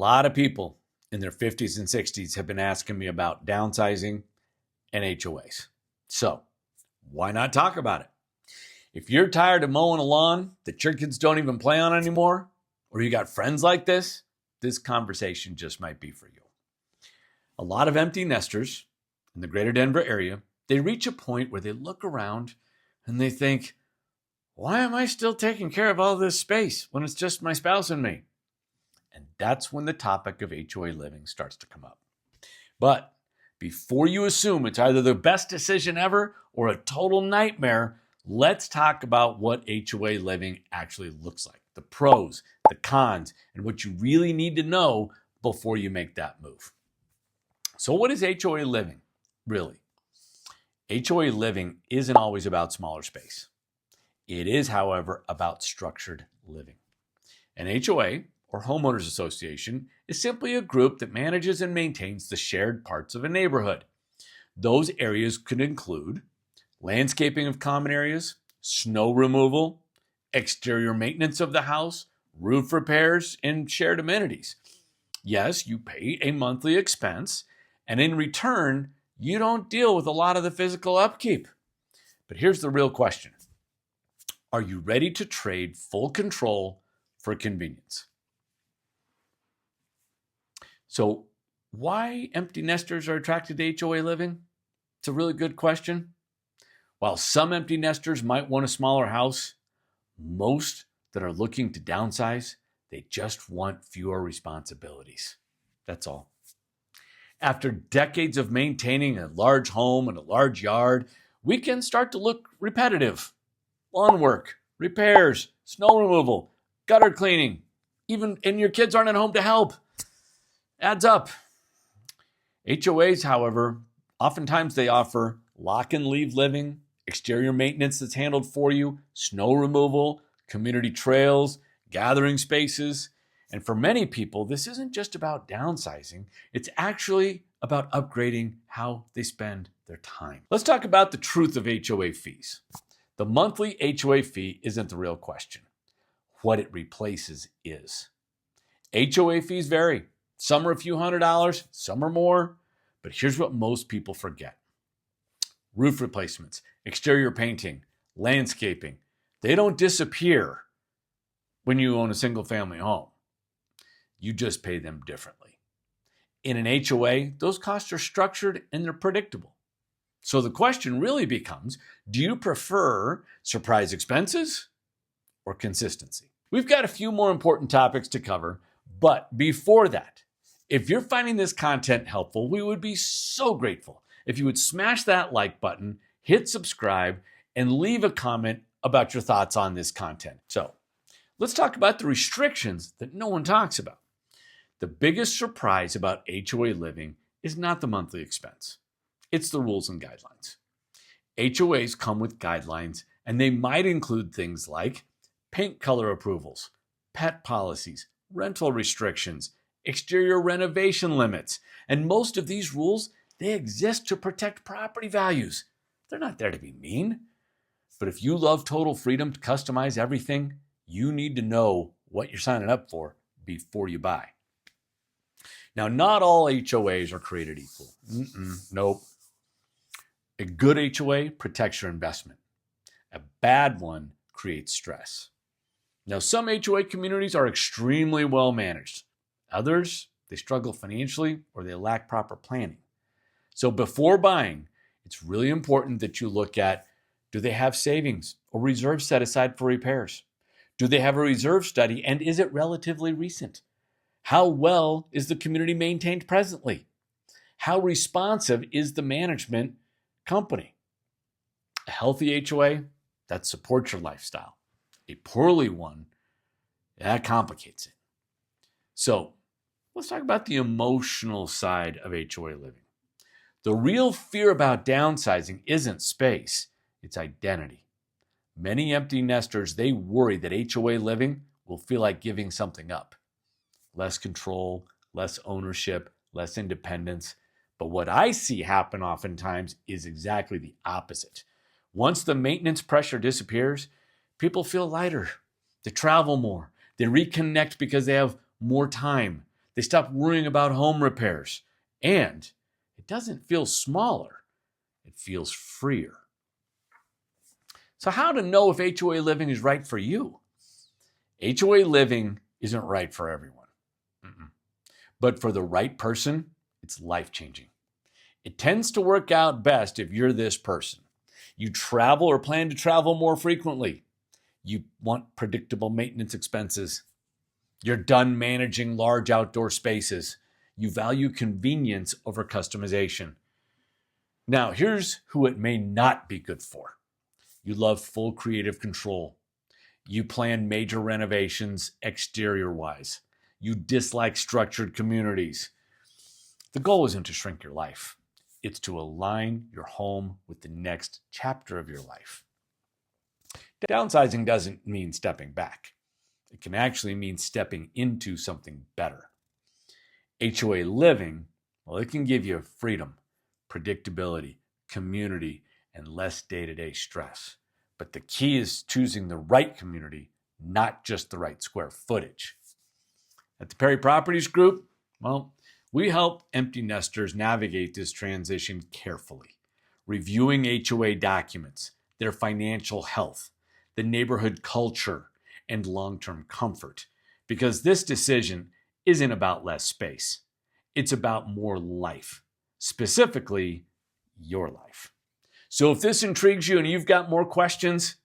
A lot of people in their 50s and 60s have been asking me about downsizing and HOAs. So why not talk about it? If you're tired of mowing a lawn that your kids don't even play on anymore, or you got friends like this conversation just might be for you. A lot of empty nesters in the greater Denver area, they reach a point where they look around and they think, why am I still taking care of all this space when it's just my spouse and me? And that's when the topic of HOA living starts to come up. But before you assume it's either the best decision ever or a total nightmare, let's talk about what HOA living actually looks like. The pros, the cons, and what you really need to know before you make that move. So what is HOA living, really? HOA living isn't always about smaller space. It is, however, about structured living. An HOA, or homeowners association, is simply a group that manages and maintains the shared parts of a neighborhood. Those areas could include landscaping of common areas, snow removal, exterior maintenance of the house, roof repairs, and shared amenities. Yes, you pay a monthly expense, and in return, you don't deal with a lot of the physical upkeep. But here's the real question. Are you ready to trade full control for convenience? So why empty nesters are attracted to HOA living? It's a really good question. While some empty nesters might want a smaller house, most that are looking to downsize, they just want fewer responsibilities. That's all. After decades of maintaining a large home and a large yard, we can start to look repetitive. Lawn work, repairs, snow removal, gutter cleaning, and your kids aren't at home to help. Adds up. HOAs, however, oftentimes they offer lock and leave living, exterior maintenance that's handled for you, snow removal, community trails, gathering spaces. And for many people, this isn't just about downsizing. It's actually about upgrading how they spend their time. Let's talk about the truth of HOA fees. The monthly HOA fee isn't the real question. What it replaces is. HOA fees vary. Some are a few $100s, some are more. But here's what most people forget. Roof replacements, exterior painting, landscaping, they don't disappear when you own a single family home. You just pay them differently. In an HOA, those costs are structured and they're predictable. So the question really becomes, do you prefer surprise expenses or consistency? We've got a few more important topics to cover, but before that, if you're finding this content helpful, we would be so grateful if you would smash that like button, hit subscribe, and leave a comment about your thoughts on this content. So let's talk about the restrictions that no one talks about. The biggest surprise about HOA living is not the monthly expense. It's the rules and guidelines. HOAs come with guidelines, and they might include things like paint color approvals, pet policies, rental restrictions, exterior renovation limits. And most of these rules, they exist to protect property values. They're not there to be mean. But if you love total freedom to customize everything, you need to know what you're signing up for before you buy. Now, not all HOAs are created equal. Nope. A good HOA protects your investment. A bad one creates stress. Now, some HOA communities are extremely well managed. Others, they struggle financially or they lack proper planning. So before buying, it's really important that you look at, do they have savings or reserves set aside for repairs? Do they have a reserve study, and is it relatively recent? How well is the community maintained presently? How responsive is the management company? A healthy HOA, that supports your lifestyle. A poorly one, that complicates it. So let's talk about the emotional side of HOA living. The real fear about downsizing isn't space, it's identity. Many empty nesters, they worry that HOA living will feel like giving something up. Less control, less ownership, less independence. But what I see happen oftentimes is exactly the opposite. Once the maintenance pressure disappears, people feel lighter. They travel more. They reconnect because they have more time. They stop worrying about home repairs. And it doesn't feel smaller, it feels freer. So, how to know if HOA living is right for you? HOA living isn't right for everyone. But for the right person, it's life-changing. It tends to work out best if you're this person. You travel or plan to travel more frequently. You want predictable maintenance expenses. You're done managing large outdoor spaces. You value convenience over customization. Now, here's who it may not be good for. You love full creative control. You plan major renovations exterior-wise. You dislike structured communities. The goal isn't to shrink your life. It's to align your home with the next chapter of your life. Downsizing doesn't mean stepping back. It can actually mean stepping into something better. HOA living, well, it can give you freedom, predictability, community, and less day-to-day stress. But the key is choosing the right community, not just the right square footage. At the Perry Properties Group, well, we help empty nesters navigate this transition carefully, reviewing HOA documents, their financial health, the neighborhood culture, and long-term comfort. Because this decision isn't about less space. It's about more life, specifically your life. So if this intrigues you and you've got more questions,